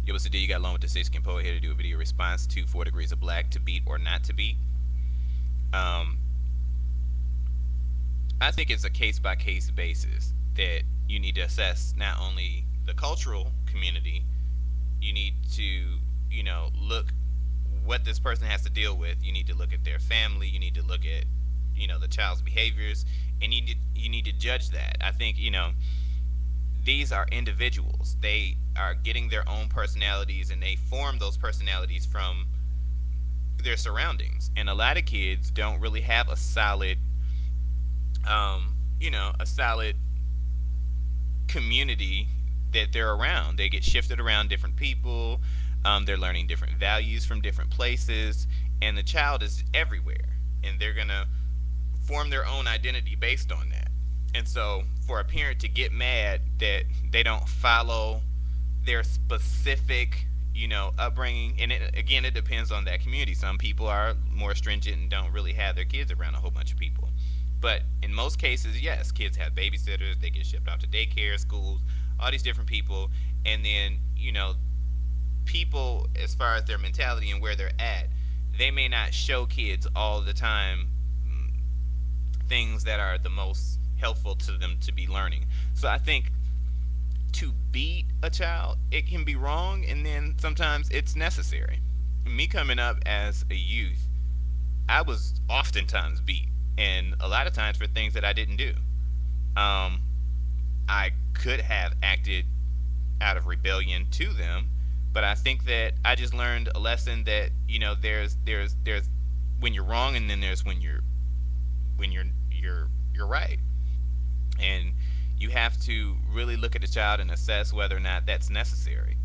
Yo, what's the deal? You got along with the Six Skin Poet here to do a video response to 4 Degrees of Black, to beat or not to beat. Um, I think it's a case by case basis that you need to assess not only the cultural community, you need to, look what this person has to deal with. You need to look at their family. You need to look at, the child's behaviors, and you need to judge that. I think these are individuals. They are getting their own personalities, and they form those personalities from their surroundings. And a lot of kids don't really have a solid community that they're around. They get shifted around different people. They're learning different values from different places, and the child is everywhere, and they're gonna form their own identity based on that. And so, for a parent to get mad that they don't follow their specific, upbringing, and again, it depends on that community. Some people are more stringent and don't really have their kids around a whole bunch of people. But in most cases, yes, kids have babysitters. They get shipped off to daycare, schools, all these different people, and then people, as far as their mentality and where they're at, they may not show kids all the time things that are the most helpful to them to be learning. So I think to beat a child, it can be wrong, and then sometimes it's necessary. Me coming up as a youth, I was oftentimes beat, and a lot of times for things that I didn't do. Um, I could have acted out of rebellion to them, but I think that I just learned a lesson that there's when you're wrong, and then there's when you're right, and you have to really look at the child and assess whether or not that's necessary.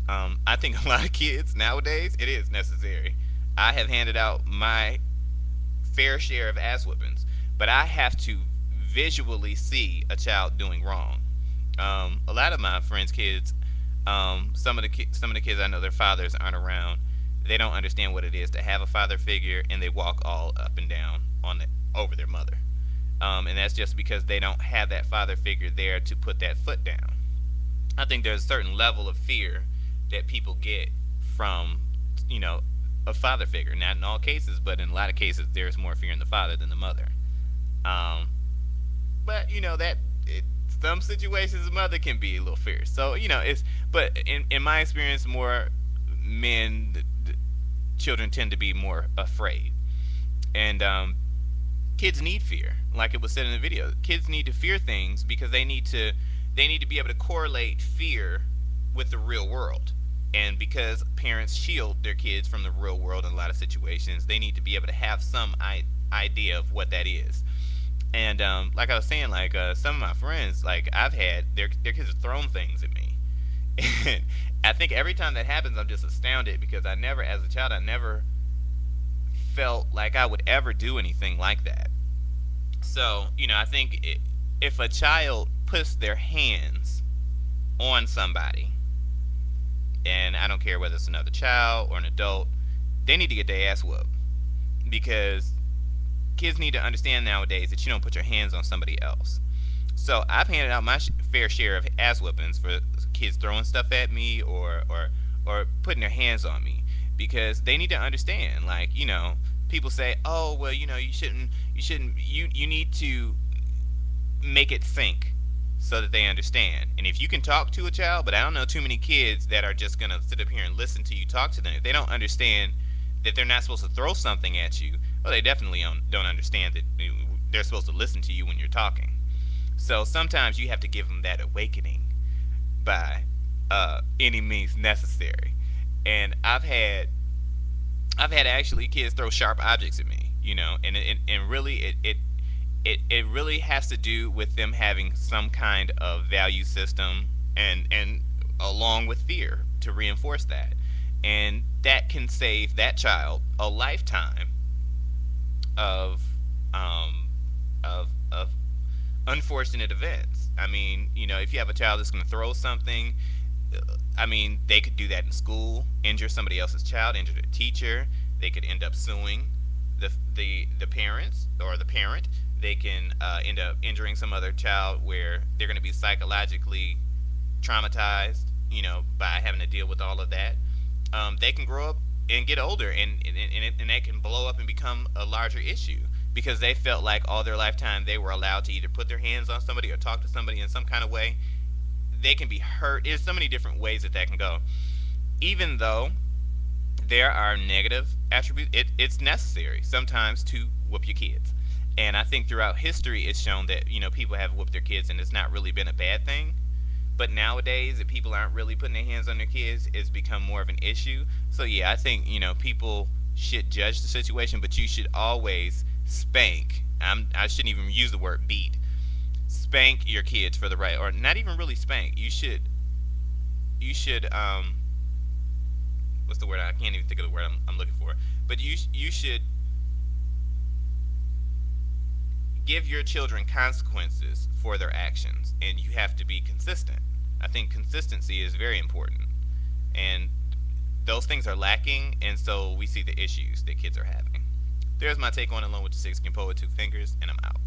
I think a lot of kids nowadays, it is necessary. I have handed out my fair share of ass whippings, but I have to visually see a child doing wrong. A lot of my friends' kids, some of the kids I know, their fathers aren't around. They don't understand what it is to have a father figure, and they walk all up and down over their mother. And that's just because they don't have that father figure there to put that foot down. I think there's a certain level of fear that people get from, you know, a father figure. Not in all cases, but in a lot of cases, there's more fear in the father than the mother. Um, but some situations, the mother can be a little fierce. So but in my experience, more men, children tend to be more afraid, and kids need fear. Like it was said in the video, kids need to fear things because they need to be able to correlate fear with the real world. And because parents shield their kids from the real world in a lot of situations, they need to be able to have some idea of what that is. And like I was saying, like some of my friends, like I've had their kids have thrown things at me, and I think every time that happens, I'm just astounded because as a child, I never felt like I would ever do anything like that. So I think if a child puts their hands on somebody, and I don't care whether it's another child or an adult, they need to get their ass whooped because kids need to understand nowadays that you don't put your hands on somebody else. So I've handed out my fair share of ass whoopings for kids throwing stuff at me or putting their hands on me because they need to understand. Like people say, oh well, you need to make it think so that they understand. And if you can talk to a child, but I don't know too many kids that are just gonna sit up here and listen to you talk to them. If they don't understand that they're not supposed to throw something at you, well, they definitely don't understand that they're supposed to listen to you when you're talking. So sometimes you have to give them that awakening by any means necessary. And I've had actually kids throw sharp objects at me, and really it really has to do with them having some kind of value system and along with fear to reinforce that, and that can save that child a lifetime of of unfortunate events. I mean, if you have a child that's going to throw something, I mean, they could do that in school, injure somebody else's child, injure the teacher. They could end up suing the parents or the parent. They can end up injuring some other child where they're going to be psychologically traumatized, by having to deal with all of that, they can grow up and get older, and that can blow up and become a larger issue because they felt like all their lifetime they were allowed to either put their hands on somebody or talk to somebody in some kind of way. They can be hurt. There's so many different ways that can go. Even though there are negative attributes, it's necessary sometimes to whoop your kids. And I think throughout history, it's shown that people have whooped their kids, and it's not really been a bad thing. But nowadays, if people aren't really putting their hands on their kids, it's become more of an issue. So yeah, I think people should judge the situation, but you should always spank. I shouldn't even use the word beat. Spank your kids for the right, or not even really spank. You should what's the word? I can't even think of the word I'm looking for. But you should give your children consequences for their actions, and you have to be consistent. I think consistency is very important, and those things are lacking, and so we see the issues that kids are having. There's my take on it, along with the six can pull with two fingers, and I'm out.